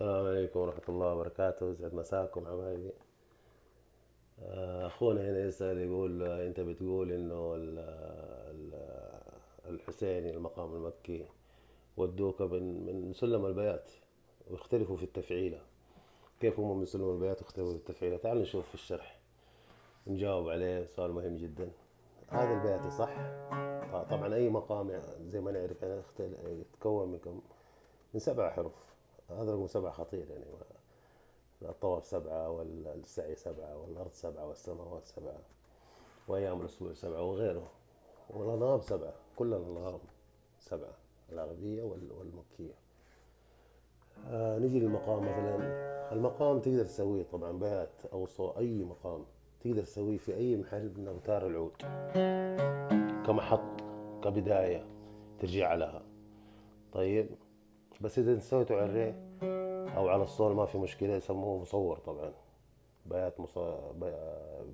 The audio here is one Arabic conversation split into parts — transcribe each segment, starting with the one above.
السلام عليكم ورحمة الله وبركاته، يسعد مساكم حبايبي. أخونا هنا يسأل يقول أنت بتقول إنه الحسيني المقام المكي ودوك من سلم البيات ويختلفوا في التفعيلة. كيف هم من سلم البيات يختلفوا في التفعيلة؟ تعال نشوف في الشرح نجاوب عليه. سؤال مهم جدا. هذا البيات صح؟ طبعا أي مقام زي ما نعرف يعني يتكون من 7 حروف. هذا رقم 7 خطير يعني. الطواف 7 والسعي 7 والأرض 7 والسماوات 7 وأيام الأسبوع 7 وغيره، والأنغام 7. كل الأنغام 7، العربية والمكية. نجي للمقام مثلا. المقام تقدر تسويه طبعا بيات أو أي مقام تقدر تسويه في أي محل من أوتار العود، كمحط، كبداية ترجع لها. طيب، بس إذا سويته على الري أو على الصول ما في مشكلة، يسموه مصور طبعا.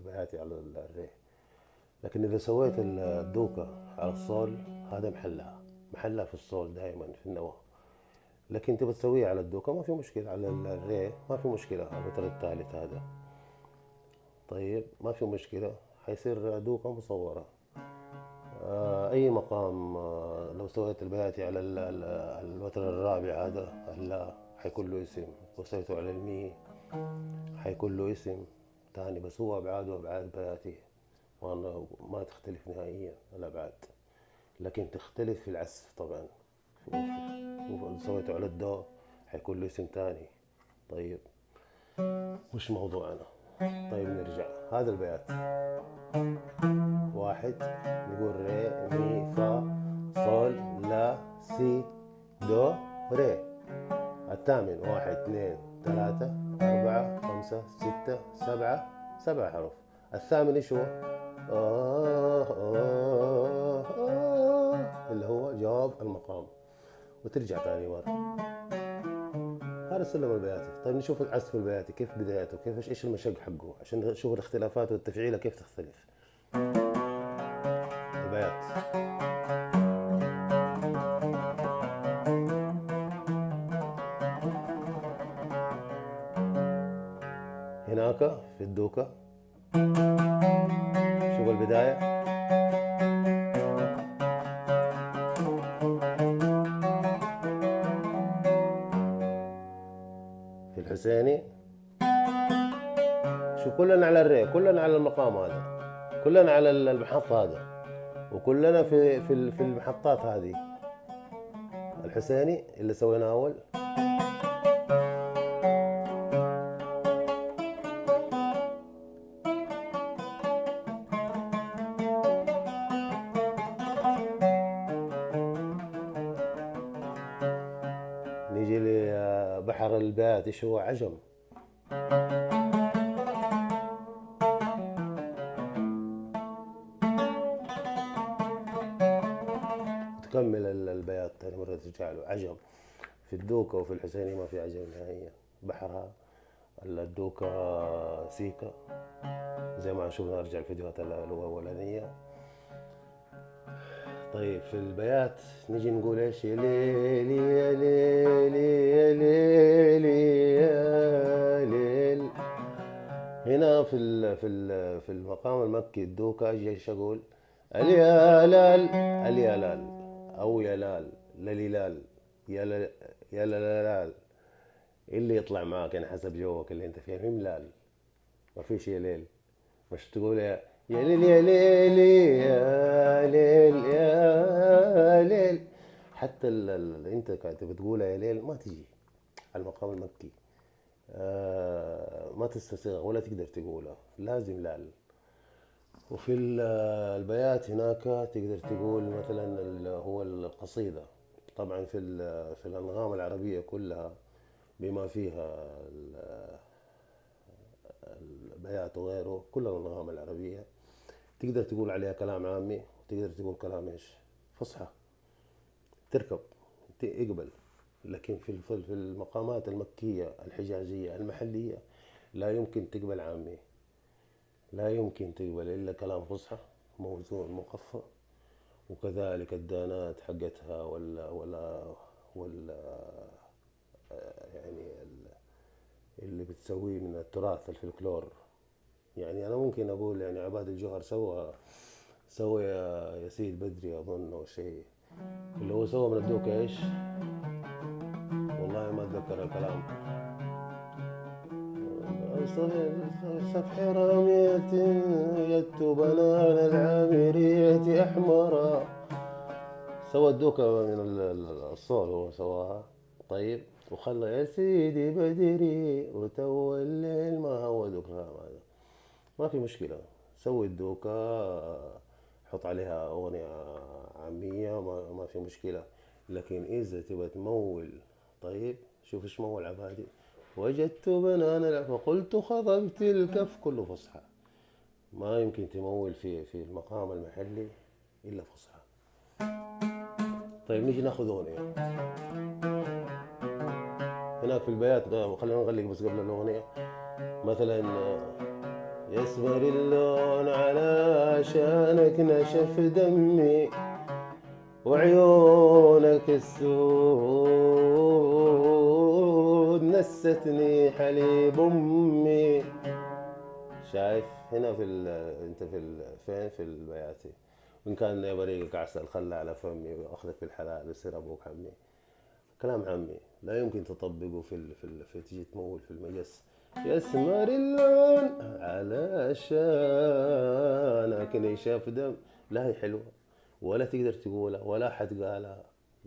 بياتي على الري. لكن إذا سويت الدوكة على الصول، هذا محلها في الصول دائما في النواة. لكن تبى تسويه على الدوكة ما في مشكلة، على الري ما في مشكلة، الوتر الثالث هذا. طيب، ما في مشكلة، حيصير دوكة مصورة. أي مقام لو سويت البياتي على الوتر الرابع هذا اللا حيكون له اسم، وسويته على المي حيكون له اسم تاني، بس هو أبعاده أبعاد بياتي ما تختلف نهائيا الأبعاد، لكن تختلف في العزف طبعا. لو سويته على الدو حيكون له اسم تاني. طيب، مش موضوعنا. طيب نرجع. هذا البيات: واحد نقول ري مي فا صول لا سي دو ري. الثامن: 1 2 3 4 5 6 7. 7 حروف. الثامن ايش هو؟ اللي هو جواب المقام. وترجع ثاني مرة. هذا السلم البياتي. طيب نشوف العزف البياتي كيف بدايته، كيف ايش المشق حقه، عشان نشوف الاختلافات والتفعيلة كيف تختلف. البيات: هناك في الدوكة. شوف البداية. في الحسيني شو كلنا على الري، كلنا على المقام هذا، كلنا على المحط هذا، وكلنا في المحطات هذه. الحسيني اللي سويناه اول. نيجي لبحر البيات ايش هو؟ عجم. تكمل البيات ثاني مرة ترجع له عجم. في الدوكة وفي الحسيني ما في عجم نهائيا. بحرها الدوكة سيكا زي ما شفنا. نرجع الفيديوهات الأولانية. طيب، في البيات نيجي نقول ايش؟ يا ليل يا ليل يا ليل يا ليل. هنا في المقام المكي الدوكا اجي ايش اقول؟ اليالال. اليالال او يلال لليلال. يا لالال. اللي يطلع معاك يعني حسب جوك اللي انت فيه. ميم لال، ما في شيء ليل. مش تقول يا ليل يا ليل يا ليل يا ليل. حتى انت كنت بتقولها يا ليل ما تجي على المقام المكي. ما تستسيغ ولا تقدر تقولها، لازم لال. وفي البيات هناك تقدر تقول مثلا هو القصيدة. طبعا في الأنغام العربية كلها بما فيها البيات وغيره، كل الأنغام العربية تقدر تقول عليها كلام عامي، وتقدر تقول كلام ايش؟ فصحى، تركب، اقبل. لكن في المقامات المكية الحجازية المحلية لا يمكن تقبل عامي، لا يمكن تقبل إلا كلام فصحى موزون مقفى. وكذلك الدانات حقتها ولا يعني اللي بتسويه من التراث الفلكلور. يعني أنا ممكن أقول يعني عباد الجوهر سوى يا سيد بدري أظن أو شيء، اللي هو سوى من الدوكة إيش، والله ما أتذكر الكلام. سفح رامية يدت بنان العامرية أحمرا. سوى الدوكة من الصول هو سواها. طيب وخلى يا سيدي بدري وتو الليل ما هو دوكة هذا، ما في مشكلة. سوي الدوكة، حط عليها أغنية عامية، ما في مشكلة. لكن إذا تبى تمول، طيب شوف إيش مول عبادي. وجدت بنانا فقلت خضبت الكف كله فصحى. ما يمكن تمول في المقام المحلي إلا فصحى. طيب نيجي ناخذ أغنية هناك في البيات. خلينا نغلق بس قبل الأغنية. مثلا يسمر اللون على شانك نشف دمي وعيونك السود نستني حليب أمي. شايف هنا انت فين في البياتي. وإن كان يا بريقك عسل خلى على فمي وأخذك في الحلال يصير أبوك عمي. كلام عمي لا يمكن تطبقه في تجي تمول في المجس. يسمر اللون على شانك نشف دم. لا هي حلوة ولا تقدر تقولها ولا حد قالها،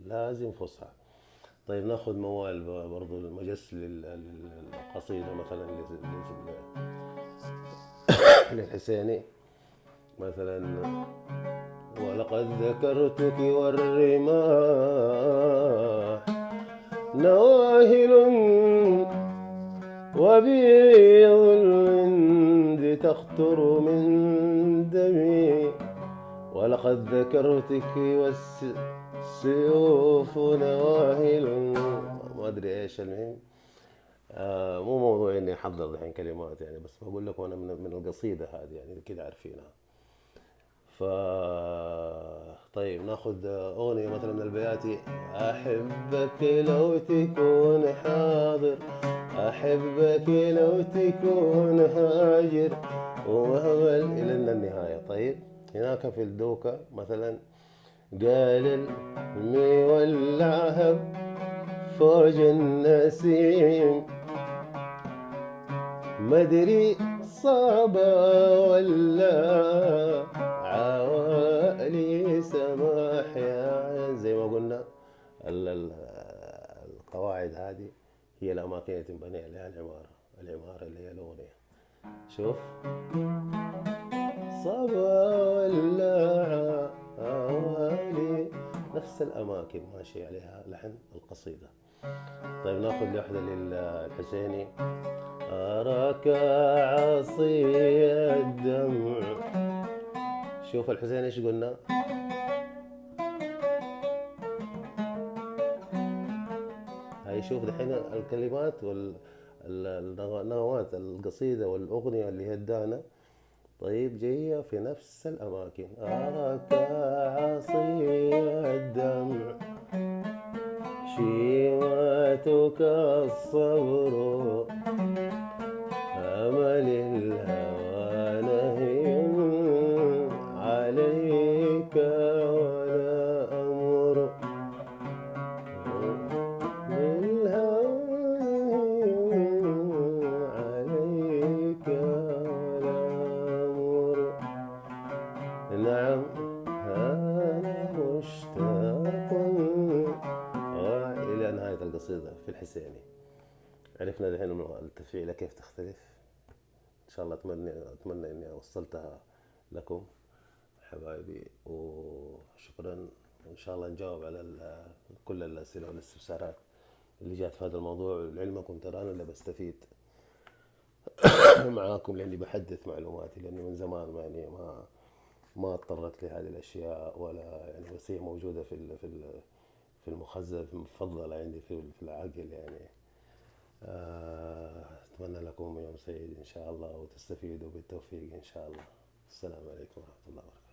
لازم فصحى. طيب ناخذ موال برضو المجس للقصيدة مثلا للحسيني مثلا. ولقد ذكرتك والرماح نواهل وبيض الهند تخطر من دمي. ولقد ذكرتك والسيوف نواهل. ما ادري ايش المهم. مو موضوع اني احضر الحين كلمات يعني، بس بقول لكم انا من القصيده هذه يعني كذا عارفينها. ف طيب ناخذ اغنيه مثلا من البياتي. احبك لو تكون حاضر، احبك لو تكون هاجر ومهمل الى النهايه. طيب هناك في الدوكه مثلا قال المي والعهب فوج النسيم مدري صابا ولا عوالي سماح يا زي ما قلنا. القواعد هذه هي الأماكن اللي تنبني عليها العمارة اللي هي الأغنية. شوف صبا ولا عوالي، نفس الأماكن ماشي عليها لحن القصيدة. طيب ناخذ لوحدة للحسيني. أراك عصي الدمع. شوف الحسين ايش قلنا. هاي شوف دحين الكلمات والنغمات القصيدة والأغنية اللي هي الدانة. طيب جاية في نفس الأماكن. أراك عصي الدمع شيمتك الصبر أمل الهوى نهي عليك ولا أمر بالهوى عليك ولا أمر. نعم أنا مشتاق. إلى نهاية القصيدة في الحسيني. عرفنا الحين التفعيلة كيف تختلف. إن شاء الله أتمنى إني وصلتها لكم حبايبي، وشكرا. وإن شاء الله نجاوب على كل الأسئلة والاستفسارات اللي جات في هذا الموضوع. لعلمكم ترى أنا اللي بستفيد معاكم لأني بحدث معلوماتي، لأني من زمان يعني ما تطرقت لهذه الأشياء ولا يعني، بس هي موجودة في المخزن المفضل عندي في العقل يعني. أتمنى لكم يوم سعيد إن شاء الله وتستفيدوا بالتوفيق إن شاء الله. السلام عليكم ورحمة الله وبركاته.